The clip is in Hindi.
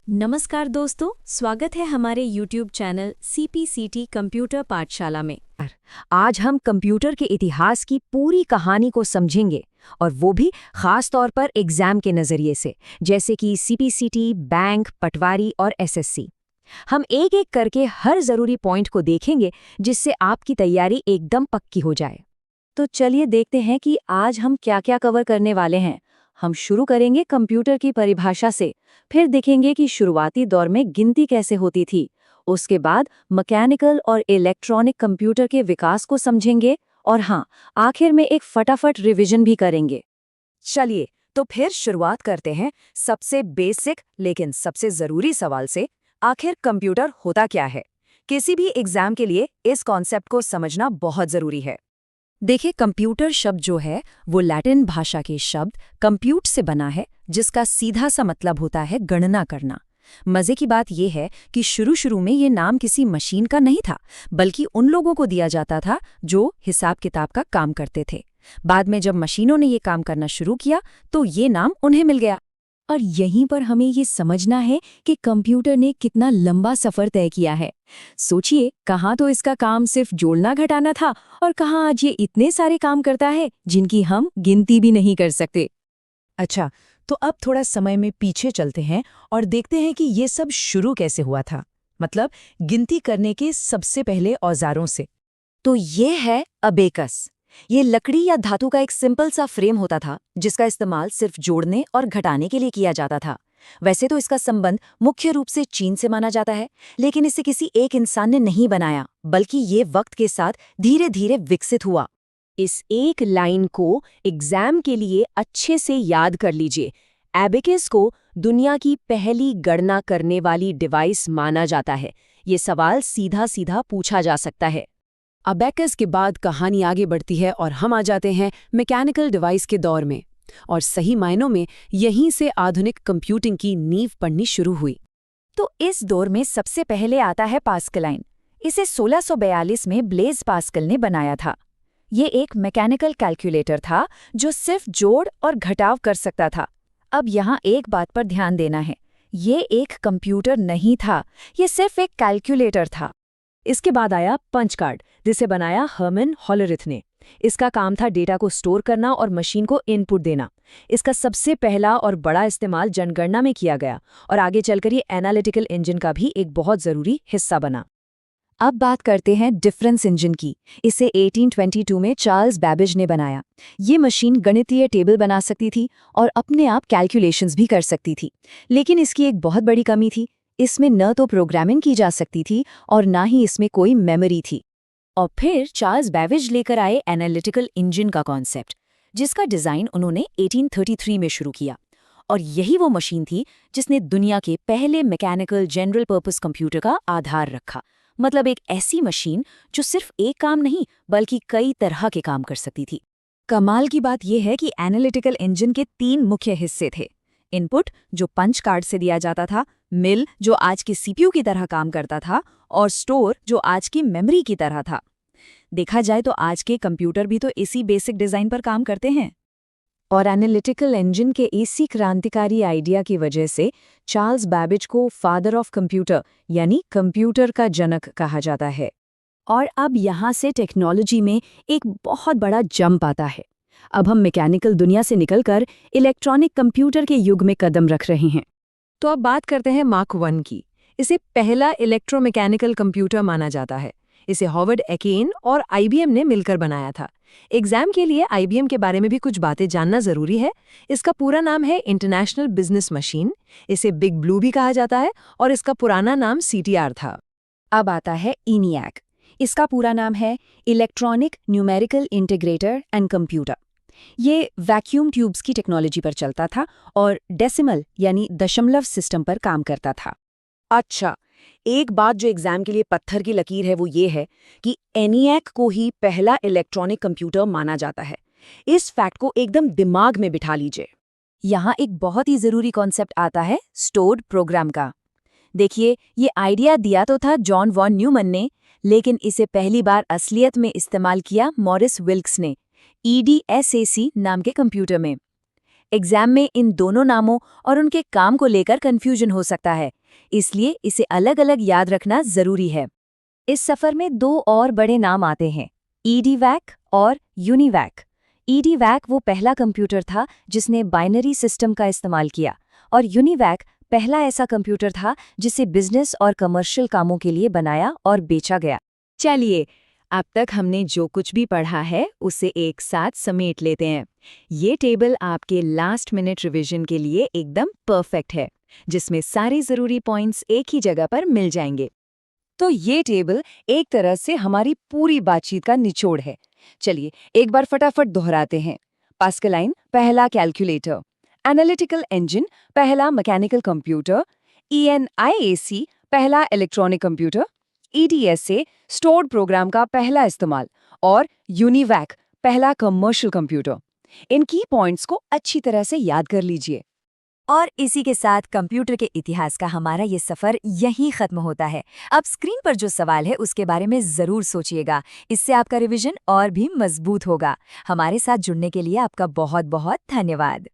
नमस्कार दोस्तों, स्वागत है हमारे YouTube चैनल CPCT कंप्यूटर पाठशाला में। आज हम कंप्यूटर के इतिहास की पूरी कहानी को समझेंगे और वो भी खास तौर पर एग्जाम के नज़रिए से, जैसे कि सीपीसीटी, बैंक, पटवारी और एसएससी। हम एक एक करके हर ज़रूरी पॉइंट को देखेंगे जिससे आपकी तैयारी एकदम पक्की हो जाए। तो चलिए देखते हैं कि आज हम क्या क्या कवर करने वाले हैं। हम शुरू करेंगे कंप्यूटर की परिभाषा से, फिर देखेंगे कि शुरुआती दौर में गिनती कैसे होती थी। उसके बाद मैकेनिकल और इलेक्ट्रॉनिक कंप्यूटर के विकास को समझेंगे और हाँ, आखिर में एक फटाफट रिवीजन भी करेंगे। चलिए तो फिर शुरुआत करते हैं सबसे बेसिक लेकिन सबसे ज़रूरी सवाल से। आखिर कंप्यूटर होता क्या है? किसी भी एग्जाम के लिए इस कॉन्सेप्ट को समझना बहुत ज़रूरी है। देखिए, कंप्यूटर शब्द जो है वो लैटिन भाषा के शब्द कंप्यूट से बना है, जिसका सीधा सा मतलब होता है गणना करना। मजे की बात यह है कि शुरू में ये नाम किसी मशीन का नहीं था, बल्कि उन लोगों को दिया जाता था जो हिसाब किताब का काम करते थे। बाद में जब मशीनों ने ये काम करना शुरू किया तो ये नाम उन्हें मिल गया। और यहीं पर हमें ये समझना है कि कंप्यूटर ने कितना लंबा सफर तय किया है। सोचिए, कहाँ तो इसका काम सिर्फ जोड़ना घटाना था और कहाँ आज ये इतने सारे काम करता है जिनकी हम गिनती भी नहीं कर सकते। अच्छा, तो अब थोड़ा समय में पीछे चलते हैं और देखते हैं कि ये सब शुरू कैसे हुआ था, मतलब गिनती करने के सबसे पहले औजारों से। तो ये है अबेकस। ये लकड़ी या धातु का एक सिंपल सा फ्रेम होता था जिसका इस्तेमाल सिर्फ जोड़ने और घटाने के लिए किया जाता था। वैसे तो इसका संबंध मुख्य रूप से चीन से माना जाता है, लेकिन इसे किसी एक इंसान ने नहीं बनाया, बल्कि ये वक्त के साथ धीरे धीरे विकसित हुआ। इस एक लाइन को एग्जाम के लिए अच्छे से याद कर लीजिए। एबेकस को दुनिया की पहली गणना करने वाली डिवाइस माना जाता है। ये सवाल सीधा सीधा पूछा जा सकता है। अबेकस के बाद कहानी आगे बढ़ती है और हम आ जाते हैं मैकेनिकल डिवाइस के दौर में। और सही मायनों में यहीं से आधुनिक कंप्यूटिंग की नींव पड़नी शुरू हुई। तो इस दौर में सबसे पहले आता है पास्कलाइन। इसे 1642 में ब्लेज पास्कल ने बनाया था। ये एक मैकेनिकल कैलकुलेटर था जो सिर्फ जोड़ और घटाव कर सकता था। अब यहाँ एक बात पर ध्यान देना है, ये एक कंप्यूटर नहीं था, ये सिर्फ एक कैलकुलेटर था। इसके बाद आया पंच कार्ड, जिसे बनाया हर्मन हॉलरिथ ने। इसका काम था डेटा को स्टोर करना और मशीन को इनपुट देना। इसका सबसे पहला और बड़ा इस्तेमाल जनगणना में किया गया और आगे चलकर ये एनालिटिकल इंजन का भी एक बहुत ज़रूरी हिस्सा बना। अब बात करते हैं डिफरेंस इंजन की। इसे 1822 में चार्ल्स बैबेज ने बनाया। ये मशीन गणितीय टेबल बना सकती थी और अपने आप कैलकुलेशंस भी कर सकती थी, लेकिन इसकी एक बहुत बड़ी कमी थी। इसमें न तो प्रोग्रामिंग की जा सकती थी और ना ही इसमें कोई मेमोरी थी। और फिर चार्ल्स बैबेज लेकर आए एनालिटिकल इंजन का कॉन्सेप्ट, जिसका डिज़ाइन उन्होंने 1833 में शुरू किया। और यही वो मशीन थी जिसने दुनिया के पहले मैकेनिकल जनरल पर्पस कंप्यूटर का आधार रखा। मतलब एक ऐसी मशीन जो सिर्फ एक काम नहीं बल्कि कई तरह के काम कर सकती थी। कमाल की बात यह है कि एनालिटिकल इंजन के 3 मुख्य हिस्से थे। इनपुट, जो पंच कार्ड से दिया जाता था, मिल, जो आज की सीपीयू की तरह काम करता था, और स्टोर, जो आज की मेमोरी की तरह था। देखा जाए तो आज के कंप्यूटर भी तो इसी बेसिक डिज़ाइन पर काम करते हैं। और एनालिटिकल इंजन के इसी क्रांतिकारी आइडिया की वजह से चार्ल्स बैबेज को फादर ऑफ कंप्यूटर यानी कंप्यूटर का जनक कहा जाता है। और अब यहाँ से टेक्नोलॉजी में एक बहुत बड़ा जंप आता है। अब हम मैकेनिकल दुनिया से निकलकर इलेक्ट्रॉनिक कंप्यूटर के युग में कदम रख रहे हैं। तो अब बात करते हैं मार्क 1 की। इसे पहला इलेक्ट्रोमैकेनिकल कंप्यूटर माना जाता है। इसे हॉवर्ड एकेन और आईबीएम ने मिलकर बनाया था। एग्जाम के लिए आईबीएम के बारे में भी कुछ बातें जानना जरूरी है। इसका पूरा नाम है इंटरनेशनल बिजनेस मशीन। इसे बिग ब्लू भी कहा जाता है और इसका पुराना नाम सीटीआर था। अब आता है ENIAC। इसका पूरा नाम है electronic numerical integrator and computer. ये वैक्यूम ट्यूब्स की टेक्नोलॉजी पर चलता था और डेसिमल यानी दशमलव सिस्टम पर काम करता था। अच्छा, एक बात जो एग्जाम के लिए पत्थर की लकीर है वो ये है कि ENIAC को ही पहला इलेक्ट्रॉनिक कंप्यूटर माना जाता है। इस फैक्ट को एकदम दिमाग में बिठा लीजिए। यहाँ एक बहुत ही ज़रूरी कॉन्सेप्ट आता है स्टोर्ड प्रोग्राम का। देखिए, ये आइडिया दिया तो था जॉन वॉन न्यूमन ने, लेकिन इसे पहली बार असलियत में इस्तेमाल किया मॉरिस विल्क्स ने EDSAC नाम के कंप्यूटर में। एग्जाम में इन दोनों नामों और उनके काम को लेकर कंफ्यूजन हो सकता है, इसलिए इसे अलग अलग याद रखना जरूरी है। इस सफर में 2 और बड़े नाम आते हैं, EDVAC और UNIVAC। EDVAC वो पहला कंप्यूटर था जिसने बाइनरी सिस्टम का इस्तेमाल किया, और UNIVAC पहला ऐसा कंप्यूटर था जिसे बिजनेस और कमर्शियल कामों के लिए बनाया और बेचा गया। चलिए, अब तक हमने जो कुछ भी पढ़ा है उसे एक साथ समेट लेते हैं। ये टेबल आपके लास्ट मिनट रिवीजन के लिए एकदम परफेक्ट है, जिसमें सारे ज़रूरी पॉइंट्स एक ही जगह पर मिल जाएंगे। तो ये टेबल एक तरह से हमारी पूरी बातचीत का निचोड़ है। चलिए एक बार फटाफट दोहराते हैं। पास्कलाइन पहला कैलकुलेटर, एनालिटिकल इंजन पहला मैकेनिकल कंप्यूटर, ENIAC पहला electronic computer, EDSA stored program का पहला इस्तेमाल, और UNIVAC पहला कमर्शियल कंप्यूटर। इन की पॉइंट्स को अच्छी तरह से याद कर लीजिए। और इसी के साथ कंप्यूटर के इतिहास का हमारा ये सफ़र यहीं ख़त्म होता है। अब स्क्रीन पर जो सवाल है उसके बारे में ज़रूर सोचिएगा, इससे आपका रिवीजन और भी मजबूत होगा। हमारे साथ जुड़ने के लिए आपका बहुत बहुत धन्यवाद।